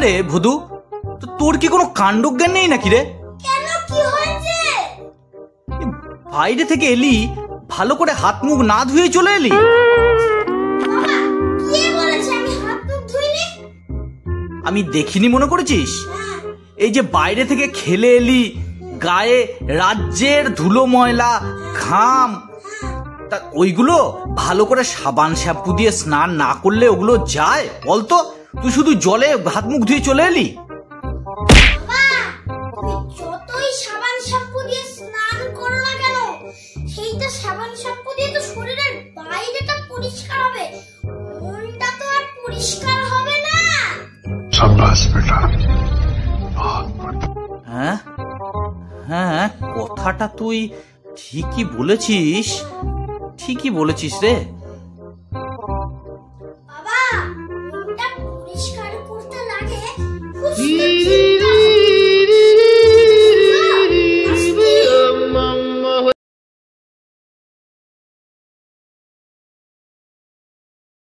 রে ভদু, তোর কি কোনো কাণ্ডজ্ঞান নেই নাকি রে? কেন, কি হয়েছে? বাইরে থেকে এলি, ভালো করে হাত মুখ না ধুয়ে চলে এলি। বাবা, কে বলেছে আমি হাত মুখ ধুইনি? আমি দেখিনি মনে করেছিস? এই যে বাইরে থেকে খেলে এলি, গায়ে রাজ্যের ধুলো ময়লা ঘাম, তা ওইগুলো ভালো করে সাবান শ্যাম্পু দিয়ে স্নান না করলে ওগুলো যায় বলতো? তুই শুধু জলে হাত মুখ ধুয়ে চলে এলি। বাবা, তুমি যতই সাবান শ্যাম্পু দিয়ে স্নান করো না কেন, সেইটা সাবান শ্যাম্পু দিয়ে তো শরীরের বাইরেটা পরিষ্কার হবে, মনটা তো আর পরিষ্কার হবে না। शाबाश बेटा। হ্যাঁ হ্যাঁ, কথাটা তুই ঠিকই বলেছিস, ঠিকই বলেছিস রে। বাবা, মনটা পরিষ্কার করতে লাগে ফুসতে